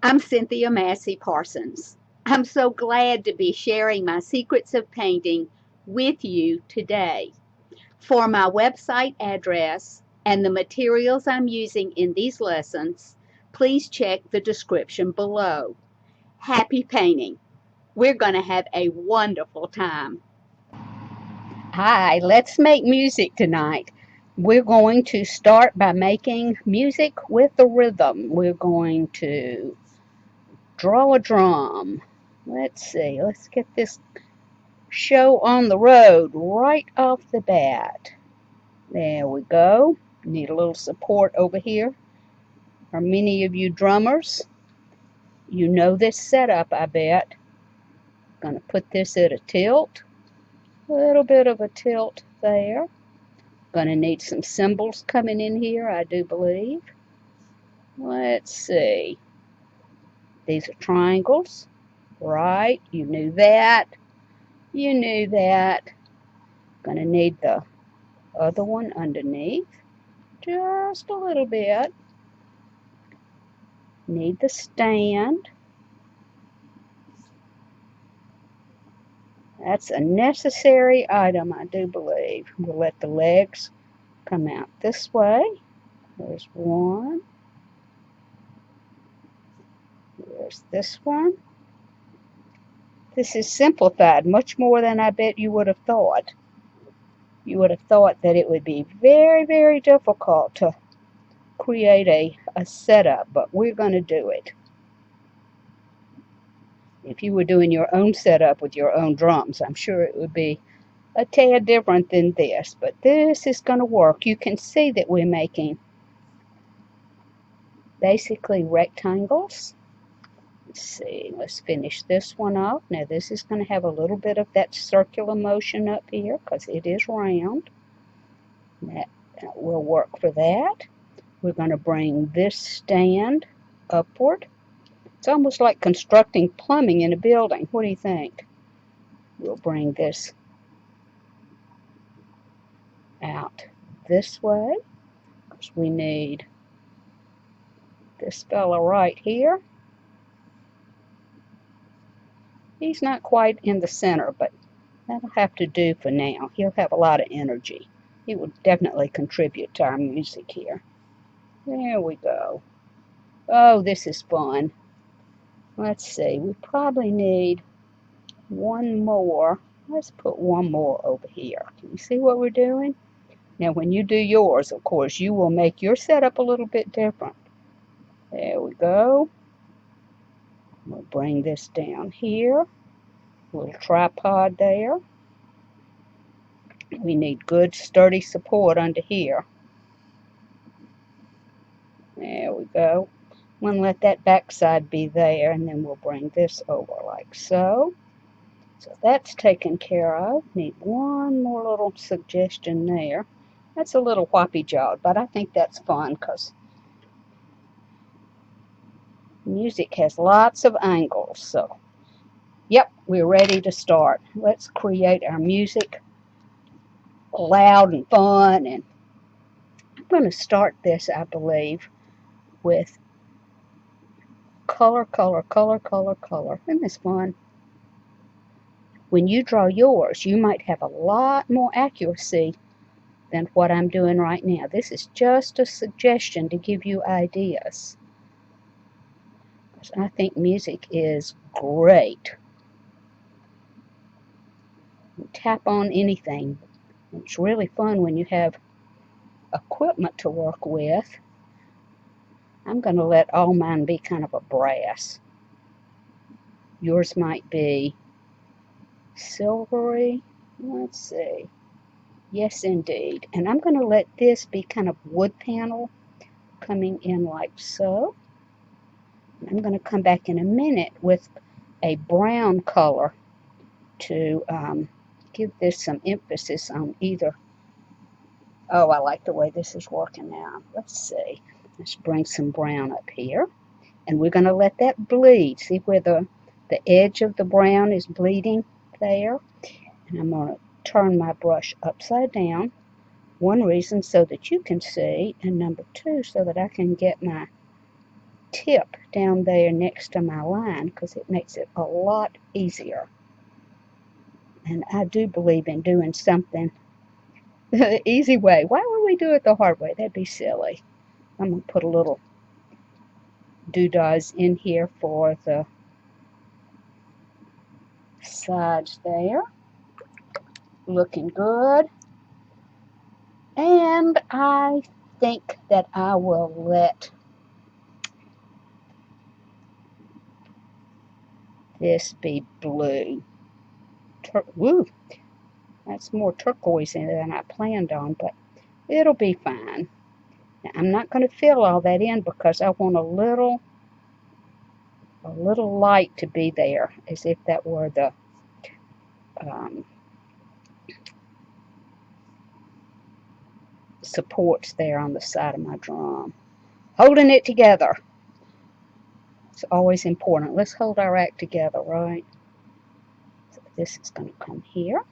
I'm Cynthia Massey Parsons. I'm so glad to be sharing my secrets of painting with you today. For my website address and the materials I'm using in these lessons, please check the description below. Happy painting! We're going to have a wonderful time. Hi, let's make music tonight. We're going to start by making music with a rhythm. We're going to draw a drum. Let's see, let's get this show on the road right off the bat. There we go. Need a little support over here. Are many of you drummers? You know this setup, I bet. Gonna put this at a tilt. A little bit of a tilt there. Gonna need some cymbals coming in here, I do believe. Let's see. These are triangles. Right, you knew that. You knew that. Gonna need the other one underneath. Just a little bit. Need the stand. That's a necessary item, I do believe. We'll let the legs come out this way. There's one. There's this one. This is simplified much more than I bet you would have thought. You would have thought that it would be very, very difficult to create a setup, but we're going to do it. If you were doing your own setup with your own drums, I'm sure it would be a tad different than this, but this is going to work. You can see that we're making basically rectangles. Let's see, let's finish this one up. Now this is going to have a little bit of that circular motion up here because it is round. That will work for that. We're going to bring this stand upward. It's almost like constructing plumbing in a building. What do you think? We'll bring this out this way because we need this fella right here. He's not quite in the center, but that'll have to do for now. He'll have a lot of energy. He will definitely contribute to our music here. There we go. Oh, this is fun. Let's see, we probably need one more. Let's put one more over here. Can you see what we're doing? Now, when you do yours, of course, you will make your setup a little bit different. There we go. We'll bring this down here. A little tripod there. We need good sturdy support under here. There we go. I'm going to let that backside be there, and then we'll bring this over like so. So that's taken care of. Need one more little suggestion there. That's a little whoppy-jawed, but I think that's fun because music has lots of angles. So, yep, we're ready to start. Let's create our music loud and fun. And I'm going to start this, I believe, with color, color, color, color, color. Isn't this fun? When you draw yours, you might have a lot more accuracy than what I'm doing right now. This is just a suggestion to give you ideas. I think music is great. You tap on anything. It's really fun when you have equipment to work with. I'm going to let all mine be kind of a brass. Yours might be silvery. Let's see. Yes, indeed. And I'm going to let this be kind of wood panel coming in like so. I'm going to come back in a minute with a brown color to give this some emphasis on either. Oh, I like the way this is working now. Let's see. Let's bring some brown up here. And we're going to let that bleed. See where the edge of the brown is bleeding there? And I'm going to turn my brush upside down. One reason so that you can see, and number two so that I can get my tip down there next to my line because it makes it a lot easier. And I do believe in doing something the easy way. Why would we do it the hard way? That'd be silly. I'm going to put a little doodahs in here for the sides there. Looking good. And I think that I will let this be blue. Woo! That's more turquoise in it than I planned on, but it'll be fine. Now, I'm not going to fill all that in because I want a little light to be there, as if that were the supports there on the side of my drum. Holding it together. It's always important. Let's hold our act together, right? So this is going to come here.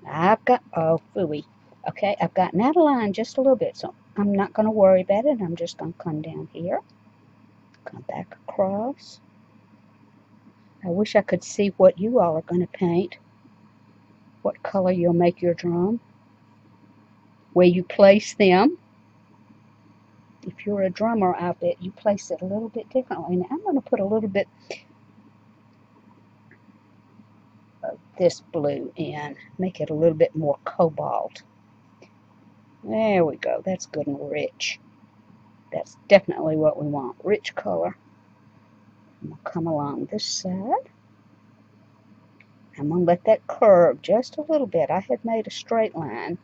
I've got, oh, phooey. Okay, I've gotten out of line just a little bit, so I'm not going to worry about it. I'm just going to come down here. Come back across. I wish I could see what you all are going to paint. What color you'll make your drum. Where you place them. If you're a drummer, I bet you place it a little bit differently. Now I'm going to put a little bit of this blue in. Make it a little bit more cobalt. There we go. That's good and rich. That's definitely what we want. Rich color. I'm going to come along this side. I'm going to let that curve just a little bit. I had made a straight line,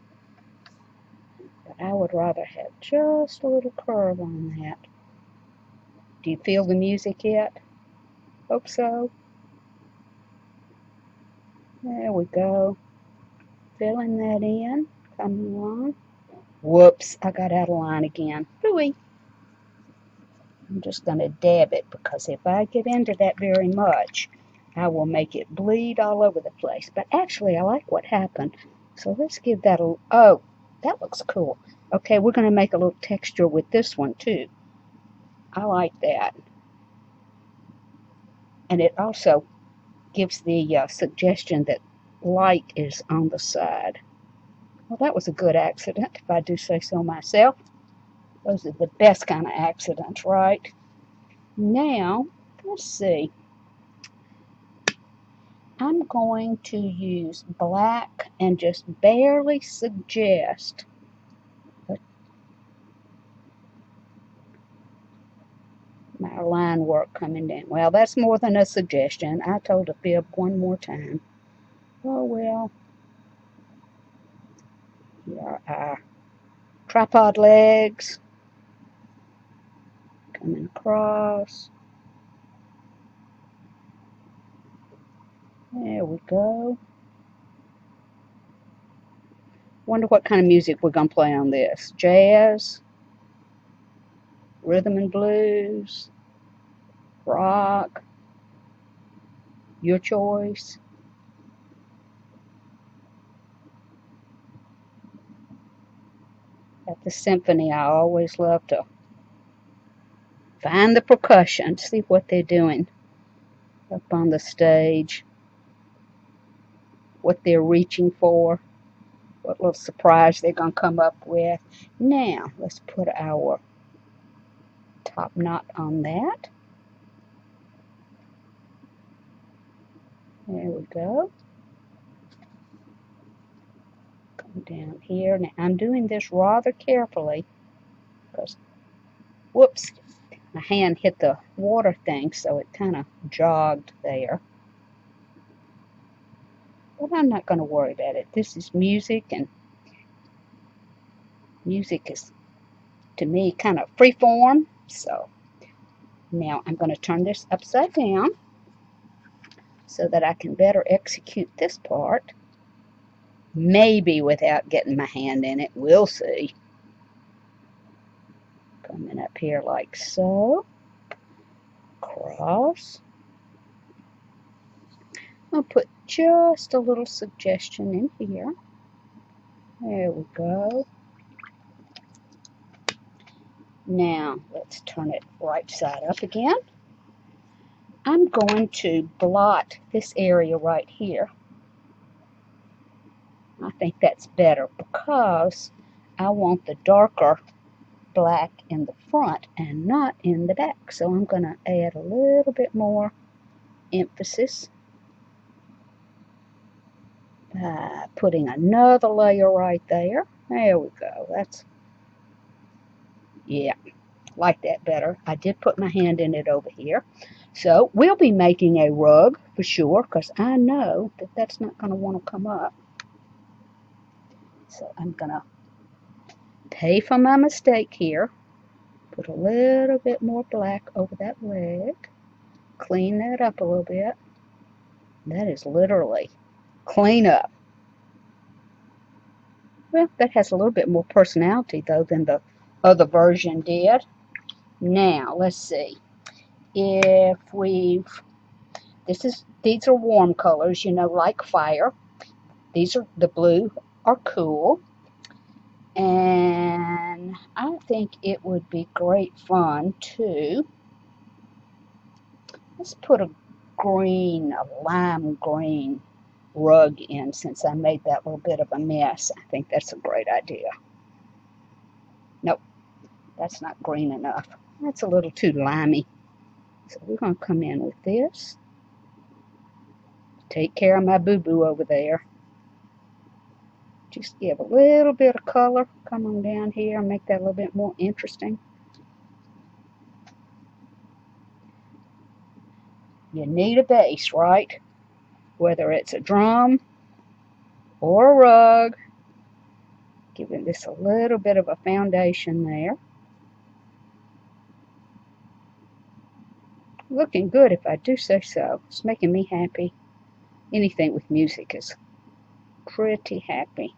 but I would rather have just a little curve on that. Do you feel the music yet? Hope so. There we go. Filling that in. Coming along. Whoops, I got out of line again. Phooey. I'm just going to dab it because if I get into that very much, I will make it bleed all over the place. But actually, I like what happened. So let's give that a... Oh, that looks cool. Okay, we're going to make a little texture with this one too. I like that. And it also gives the suggestion that light is on the side. Well, that was a good accident, if I do say so myself. Those are the best kind of accidents, right? Now, let's see. I'm going to use black and just barely suggest my line work coming down. Well, that's more than a suggestion. I told a fib one more time. Oh, well. Here are our tripod legs. Coming across. There we go. Wonder what kind of music we're going to play on this. Jazz, rhythm and blues, rock, your choice. At the symphony, I always love to find the percussion, see what they're doing up on the stage, what they're reaching for, what little surprise they're going to come up with. Now, let's put our top knot on that. There we go. Come down here. Now, I'm doing this rather carefully because, whoops, my hand hit the water thing, so it kind of jogged there. But I'm not going to worry about it. This is music, and music is, to me, kind of freeform. So now I'm going to turn this upside down so that I can better execute this part. Maybe without getting my hand in it. We'll see. Coming up here like so. Cross. I'll put just a little suggestion in here. There we go. Now, let's turn it right side up again. I'm going to blot this area right here. I think that's better because I want the darker black in the front and not in the back. So I'm going to add a little bit more emphasis by putting another layer right there. There we go. Yeah, like that better. I did put my hand in it over here. So we'll be making a rug for sure because I know that that's not going to want to come up. So I'm going to pay for my mistake here. Put a little bit more black over that leg. Clean that up a little bit. That is literally clean up. Well, that has a little bit more personality though than the other version did. Now, let's see. If these are warm colors, you know, like fire. The blue are cool. And I think it would be great fun to, let's put a lime green rug in since I made that little bit of a mess. I think that's a great idea. Nope, that's not green enough. That's a little too limey. So we're going to come in with this. Take care of my boo-boo over there. Just give a little bit of color. Come on down here and make that a little bit more interesting. You need a base, right? Whether it's a drum or a rug. Giving this a little bit of a foundation there. Looking good if I do say so. It's making me happy. Anything with music is pretty happy.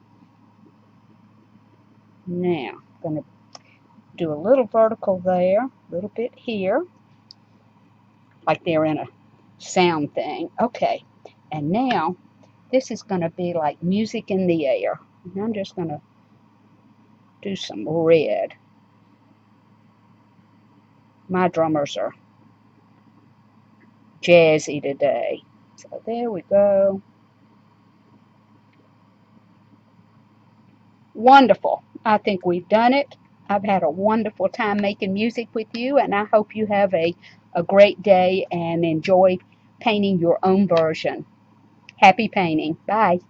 Now, I'm going to do a little vertical there, a little bit here, like they're in a sound thing. Okay, and now this is going to be like music in the air. And I'm just going to do some red. My drummers are jazzy today. So there we go. Wonderful. I think we've done it. I've had a wonderful time making music with you, and I hope you have a great day and enjoy painting your own version. Happy painting. Bye.